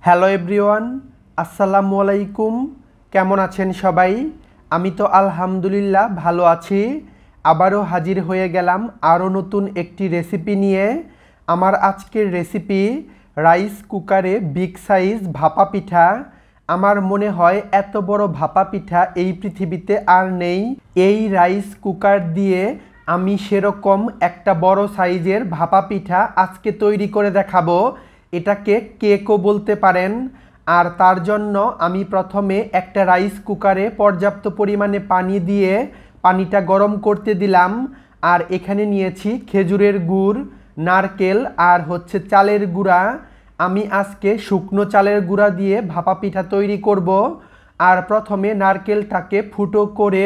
Hello everyone, আসসালামু আলাইকুম। কেমন আছেন সবাই? আমি তো আলহামদুলিল্লাহ ভালো আছি। আবারও হাজির হয়ে গেলাম আরও নতুন একটি রেসিপি নিয়ে। আমার আজকের রেসিপি রাইস কুকারে বিগ সাইজ ভাপা পিঠা। আমার মনে হয় এত বড় ভাপা পিঠা এই পৃথিবীতে আর নেই। এই রাইস কুকার দিয়ে আমি সেরকম একটা বড় সাইজের ভাপা পিঠা আজকে তৈরি করে দেখাবো। এটাকে কেকও বলতে পারেন। আর তার জন্য আমি প্রথমে একটা রাইস কুকারে পর্যাপ্ত পরিমাণে পানি দিয়ে পানিটা গরম করতে দিলাম। আর এখানে নিয়েছি খেজুরের গুড়, নারকেল আর চালের গুঁড়া। আমি আজকে শুকনো চালের গুঁড়া দিয়ে ভাপা পিঠা তৈরি করব। আর প্রথমে নারকেলটাকে ফুটো করে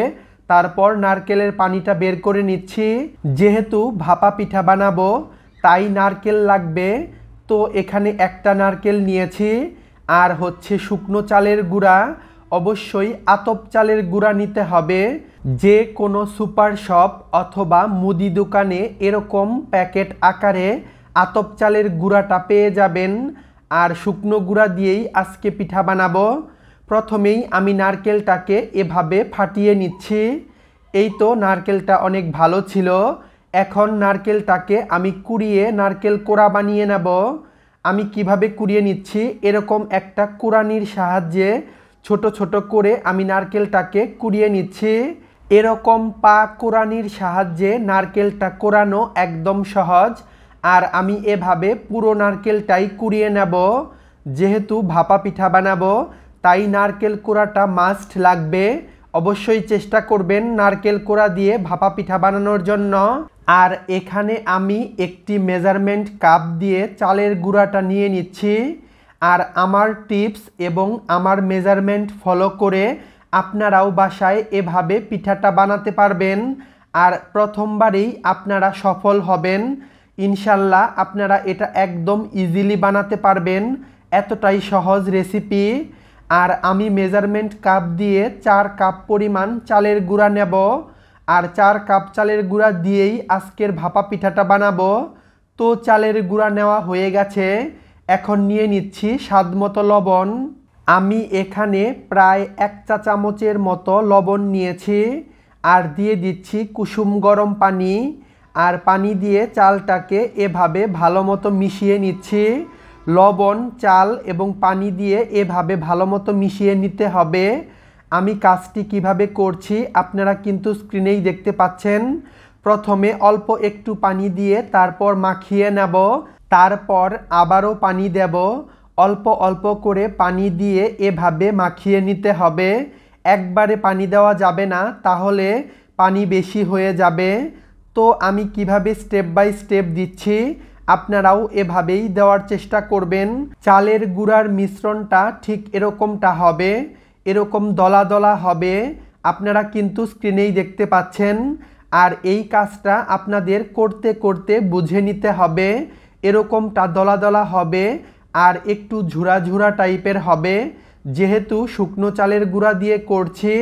তারপর নারকেলের পানিটা বের করে নিচ্ছি। যেহেতু ভাপা পিঠা বানাবো তাই নারকেল লাগবে, তো এখানে একটা নারকেল নিয়েছি। আর শুকনো চালের গুঁড়া, অবশ্যই আতপ চালের গুঁড়া নিতে হবে। যে কোনো সুপার শপ অথবা মুদি দোকানে এরকম প্যাকেট আকারে আতপ চালের গুঁড়াটা পেয়ে যাবেন। আর শুকনো গুঁড়া দিয়েই আজকে পিঠা বানাবো। প্রথমেই আমি নারকেলটাকে এভাবে ফাটিয়ে নিচ্ছি। এই তো নারকেলটা অনেক ভালো ছিল। এখন নারকেলটাকে আমি কুড়িয়ে নারকেল কোড়া বানিয়ে নেব। আমি কিভাবে কুড়িয়ে নিচ্ছি, এরকম একটা কুড়ানির সাহায্যে ছোট ছোট করে আমি নারকেলটাকে কুড়িয়ে নিচ্ছি। এরকম পা কুড়ানির সাহায্যে নারকেলটা কোড়ানো একদম সহজ। আর আমি এভাবে পুরো নারকেলটাই কুড়িয়ে নেব। যেহেতু ভাপা পিঠা বানাবো তাই নারকেল কোড়াটা মাস্ট লাগবে। অবশ্যই চেষ্টা করবেন নারকেল কোড়া দিয়ে ভাপা পিঠা বানানোর জন্য। আর এখানে আমি একটি মেজারমেন্ট কাপ দিয়ে চালের গুঁড়াটা নিয়ে নিচ্ছি। আর আমার টিপস এবং আমার মেজারমেন্ট ফলো করে আপনারাও বাসায় এভাবে পিঠাটা বানাতে পারবেন। আর প্রথমবারেই আপনারা সফল হবেন ইনশাল্লাহ। আপনারা এটা একদম ইজিলি বানাতে পারবেন, এতটাই সহজ রেসিপি। আর আমি মেজারমেন্ট কাপ দিয়ে 4 কাপ পরিমাণ চালের গুঁড়া নেব। আর 4 কাপ চালের গুঁড়া দিয়েই আজকের ভাপা পিঠাটা বানাবো। তো চালের গুঁড়া নেওয়া হয়ে গেছে। এখন নিয়ে নিচ্ছি স্বাদ মতো লবণ। আমি এখানে প্রায় 1 চা চামচের মতো লবণ নিয়েছি। আর দিয়ে দিচ্ছি কুসুম গরম পানি। আর পানি দিয়ে চালটাকে এভাবে ভালো মতো মিশিয়ে নিচ্ছি। লবণ, চাল এবং পানি দিয়ে এভাবে ভালো মতো মিশিয়ে নিতে হবে। আমি কাজটি কিভাবে করছি আপনারা কিন্তু স্ক্রিনেই দেখতে পাচ্ছেন। প্রথমে অল্প একটু পানি দিয়ে তারপর মাখিয়ে নেব। তারপর আবারও পানি দেব। অল্প অল্প করে পানি দিয়ে এভাবে মাখিয়ে নিতে হবে। একবারে পানি দেওয়া যাবে না, তাহলে পানি বেশি হয়ে যাবে। তো আমি কিভাবে স্টেপ বাই স্টেপ দিচ্ছি আপনারাও এভাবেই দেওয়ার চেষ্টা করবেন। চালের গুঁড়ার মিশ্রণটা ঠিক এরকমটা হবে, এরকম দলা দলা হবে। আপনারা কিন্তু স্ক্রিনেই দেখতে পাচ্ছেন। আর এই কাজটা আপনাদের করতে করতে বুঝে নিতে হবে। এরকমটা দলা দলা হবে আর একটু ঝুরা ঝুরা টাইপের হবে। যেহেতু শুকনো চালের গুঁড়া দিয়ে করছি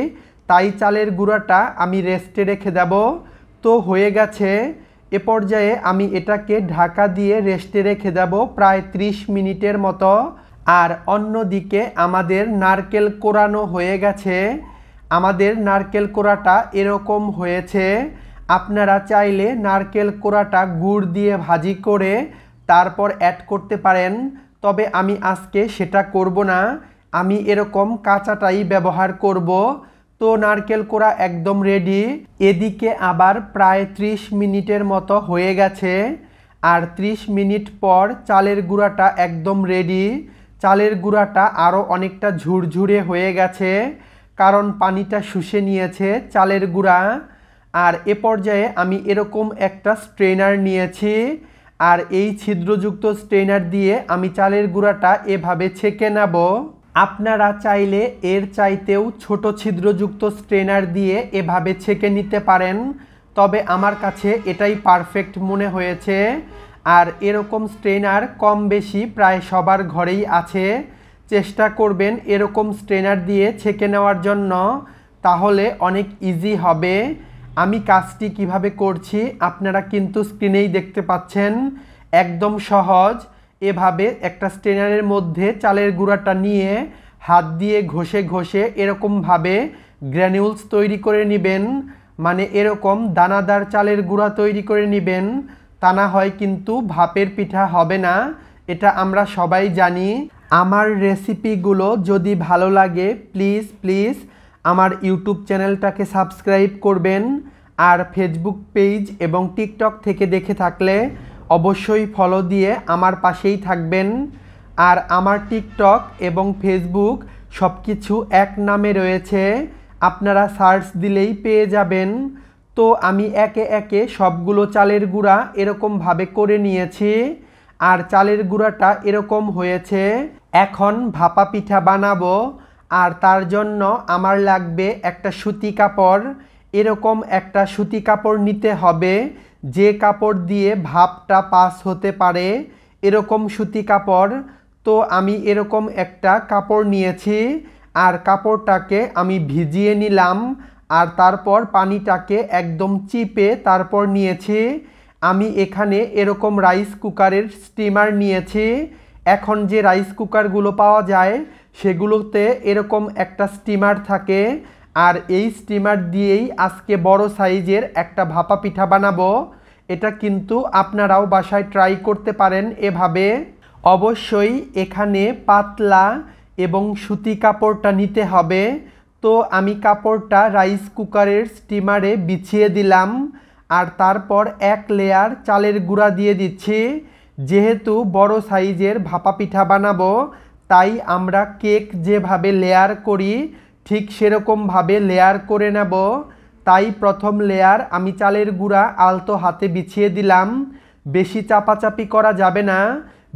তাই চালের গুঁড়াটা আমি রেস্টে রেখে দেব। তো হয়ে গেছে। এ পর্যায়ে আমি এটাকে ঢাকা দিয়ে রেস্টে রেখে দেব প্রায় 30 মিনিটের মতো। আর অন্যদিকে আমাদের নারকেল কোড়ানো হয়ে গেছে। আমাদের নারকেল কোড়াটা এরকম হয়েছে। আপনারা চাইলে নারকেল কোড়াটা গুড় দিয়ে ভাজি করে তারপর অ্যাড করতে পারেন, তবে আমি আজকে সেটা করব না। আমি এরকম কাঁচাটাই ব্যবহার করব। তো নারকেল কোড়া একদম রেডি। এদিকে আবার প্রায় 30 মিনিটের মতো হয়ে গেছে। আর 30 মিনিট পর চালের গুঁড়াটা একদম রেডি। চালের গুঁড়াটা আরও অনেকটা ঝুরঝুরে হয়ে গেছে, কারণ পানিটা শুষে নিয়েছে চালের গুঁড়া। আর এ পর্যায়ে আমি এরকম একটা স্ট্রেনার নিয়েছি। আর এই ছিদ্রযুক্ত স্ট্রেনার দিয়ে আমি চালের গুঁড়াটা এভাবে ছেঁকে নেব। আপনারা চাইলে এর চাইতেও ছোট ছিদ্রযুক্ত স্ট্রেনার দিয়ে এভাবে ছেঁকে নিতে পারেন, তবে আমার কাছে এটাই পারফেক্ট মনে হয়েছে। আর এরকম স্ট্রেনার কম বেশি প্রায় সবার ঘরেই আছে। চেষ্টা করবেন এরকম স্ট্রেনার দিয়ে ছেঁকে নেওয়ার জন্য, তাহলে অনেক ইজি হবে। আমি কাজটি কিভাবে করছি আপনারা কিন্তু স্ক্রিনেই দেখতে পাচ্ছেন। একদম সহজ। এভাবে একটা স্ট্রেনারের মধ্যে চালের গুঁড়াটা নিয়ে হাত দিয়ে ঘষে ঘষে এরকমভাবে গ্র্যানিউলস তৈরি করে নেবেন, মানে এরকম দানাদার চালের গুঁড়া তৈরি করে নেবেন। তা না হয় কিন্তু ভাপের পিঠা হবে না, এটা আমরা সবাই জানি। আমার রেসিপিগুলো যদি ভালো লাগে প্লিজ প্লিজ আমার ইউটিউব চ্যানেলটাকে সাবস্ক্রাইব করবেন। আর ফেসবুক পেজ এবং টিকটক থেকে দেখে থাকলে অবশ্যই ফলো দিয়ে আমার পাশেই থাকবেন। আর আমার টিকটক এবং ফেসবুক সব কিছু এক নামে রয়েছে, আপনারা সার্চ দিলেই পেয়ে যাবেন। তো আমি একে একে সবগুলো চালের গুঁড়া এরকমভাবে করে নিয়েছি, আর চালের গুঁড়াটা এরকম হয়েছে। এখন ভাপা পিঠা বানাবো, আর তার জন্য আমার লাগবে একটা সুতি কাপড়। এরকম একটা সুতি কাপড় নিতে হবে, যে কাপড় দিয়ে ভাপটা পাস হতে পারে, এরকম সুতি কাপড়। তো আমি এরকম একটা কাপড় নিয়েছি, আর কাপড়টাকে আমি ভিজিয়ে নিলাম, আর তারপর পানিটাকে একদম চিপে তারপর নিয়েছি। আমি এখানে এরকম রাইস কুকারের স্টিমার নিয়েছি। এখন যে রাইস কুকারগুলো পাওয়া যায় সেগুলোতে এরকম একটা স্টিমার থাকে, আর এই স্টিমার দিয়েই আজকে বড় সাইজের একটা ভাপা পিঠা বানাবো। এটা কিন্তু আপনারাও বাসায় ট্রাই করতে পারেন এভাবে। অবশ্যই এখানে পাতলা এবং সুতি কাপড়টা নিতে হবে। তো আমি কাপড়টা রাইস কুকারের স্টিমারে বিছিয়ে দিলাম, আর তারপর এক লেয়ার চালের গুঁড়া দিয়ে দিচ্ছি। যেহেতু বড় সাইজের ভাপা পিঠা বানাবো, তাই আমরা কেক যেভাবে লেয়ার করি ঠিক সেরকমভাবে লেয়ার করে নেব। তাই প্রথম লেয়ার আমি চালের গুঁড়া আলতো হাতে বিছিয়ে দিলাম। বেশি চাপাচাপি করা যাবে না,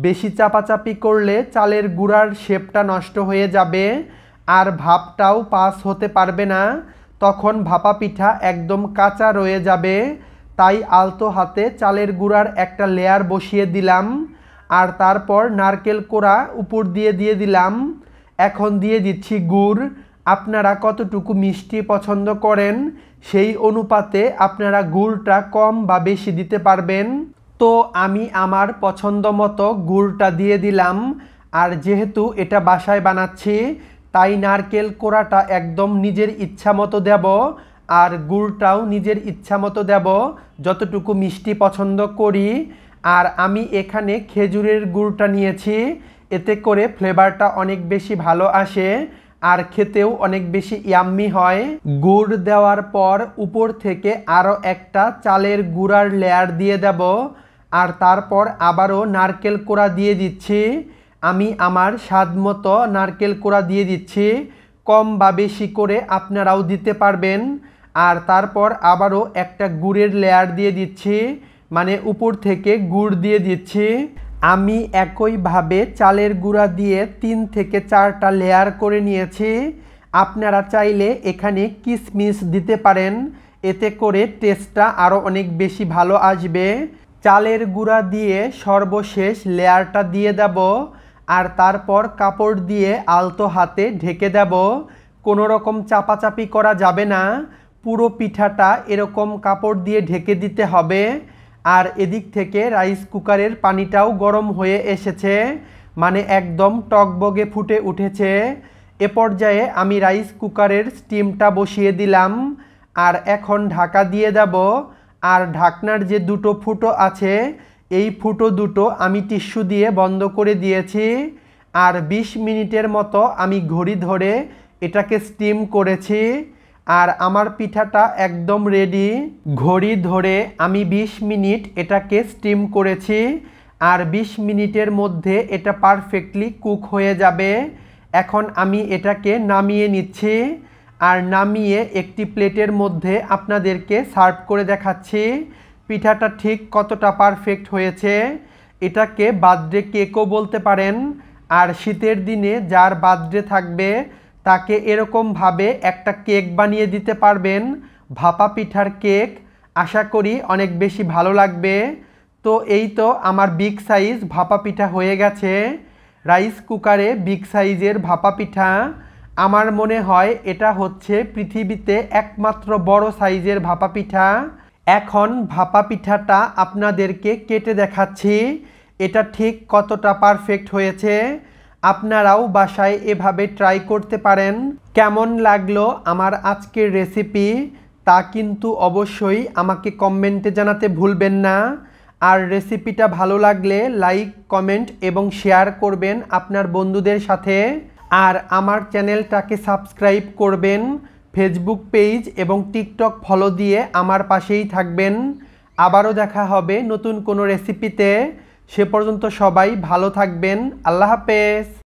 বেশি চাপাচাপি করলে চালের গুঁড়ার শেপটা নষ্ট হয়ে যাবে, আর ভাপটাও পাস হতে পারবে না, তখন ভাপা পিঠা একদম কাঁচা রয়ে যাবে। তাই আলতো হাতে চালের গুঁড়ার একটা লেয়ার বসিয়ে দিলাম, আর তারপর নারকেল কোড়া উপর দিয়ে দিলাম। এখন দিয়ে দিচ্ছি গুড়। আপনারা কতটুকু মিষ্টি পছন্দ করেন সেই অনুপাতে আপনারা গুড়টা কম বা বেশি দিতে পারবেন। তো আমি আমার পছন্দ মতো গুড়টা দিয়ে দিলাম, আর যেহেতু এটা বাসায় বানাচ্ছি তাই নারকেল কোড়াটা একদম নিজের ইচ্ছা মতো দেব, আর গুড়টাও নিজের ইচ্ছা মতো দেব যতটুকু মিষ্টি পছন্দ করি। আর আমি এখানে খেজুরের গুড়টা নিয়েছি, এতে করে ফ্লেভারটা অনেক বেশি ভালো আসে, আর খেতেও অনেক বেশি ইয়াম্মি হয়। গুড় দেওয়ার পর উপর থেকে আরও একটা চালের গুঁড়ার লেয়ার দিয়ে দেব, আর তারপর আবারও নারকেল কোড়া দিয়ে দিচ্ছি। আমি আমার স্বাদ মতো নারকেল কোড়া দিয়ে দিচ্ছি, কম বা বেশি করে আপনারাও দিতে পারবেন। আর তারপর আবারও একটা গুড়ের লেয়ার দিয়ে দিচ্ছি, মানে উপর থেকে গুড় দিয়ে দিচ্ছি। আমি একইভাবে চালের গুঁড়া দিয়ে 3 থেকে 4টা লেয়ার করে নিয়েছি। আপনারা চাইলে এখানে কিশমিশ দিতে পারেন, এতে করে টেস্টটা আরও অনেক বেশি ভালো আসবে। চালের গুঁড়া দিয়ে সর্বশেষ লেয়ারটা দিয়ে দেব, আর তারপর কাপড় দিয়ে আলতো হাতে ঢেকে দেব। কোনো রকম চাপাচাপি করা যাবে না, পুরো পিঠাটা এরকম কাপড় দিয়ে ঢেকে দিতে হবে। আর এদিক থেকে রাইস কুকারের পানিটাও গরম হয়ে এসেছে, মানে একদম টকবগে ফুটে উঠেছে। এ পর্যায়ে আমি রাইস কুকারের স্টিমটা বসিয়ে দিলাম, আর এখন ঢাকা দিয়ে দেব। আর ঢাকনার যে দুটো ফুটো আছে এই ফুটো দুটো আমি টিস্যু দিয়ে বন্ধ করে দিয়েছি। আর 20 মিনিটের মতো আমি ঘড়ি ধরে এটাকে স্টিম করেছি, আর আমার পিঠাটা একদম রেডি। ঘড়ি ধরে আমি 20 মিনিট এটাকে স্টিম করেছি, আর 20 মিনিটের মধ্যে এটা পারফেক্টলি কুক হয়ে যাবে। এখন আমি এটাকে নামিয়ে নিচ্ছি, আর নামিয়ে একটি প্লেটের মধ্যে আপনাদেরকে সার্ভ করে দেখাচ্ছি পিঠাটা ঠিক কতটা পারফেক্ট হয়েছে। এটাকে বার্থডে কেকও বলতে পারেন, আর শীতের দিনে যার বার্থডে থাকবে তাকে এরকমভাবে একটা কেক বানিয়ে দিতে পারবেন, ভাপা পিঠার কেক। আশা করি অনেক বেশি ভালো লাগবে। তো এই তো আমার বিগ সাইজ ভাপা পিঠা হয়ে গেছে। রাইস কুকারে বিগ সাইজের ভাপা পিঠা, আমার মনে হয় এটা হচ্ছে পৃথিবীতে একমাত্র বড় সাইজের ভাপা পিঠা। এখন ভাপা পিঠাটা আপনাদেরকে কেটে দেখাচ্ছি। এটা ঠিক কতটা পারফেক্ট হয়েছে। আপনারাও বাসায় এভাবে ট্রাই করতে পারেন। কেমন লাগলো আমার আজকের রেসিপি তা কিন্তু অবশ্যই আমাকে কমেন্টে জানাতে ভুলবেন না। আর রেসিপিটা ভালো লাগলে লাইক, কমেন্ট এবং শেয়ার করবেন আপনার বন্ধুদের সাথে। আর আমার চ্যানেলটাকে সাবস্ক্রাইব করবেন, ফেসবুক পেজ এবং টিকটক ফলো দিয়ে আমার পাশেই থাকবেন। আবারও দেখা হবে নতুন কোনো রেসিপিতে। সে পর্যন্ত সবাই ভালো থাকবেন। আল্লাহ হাফেজ।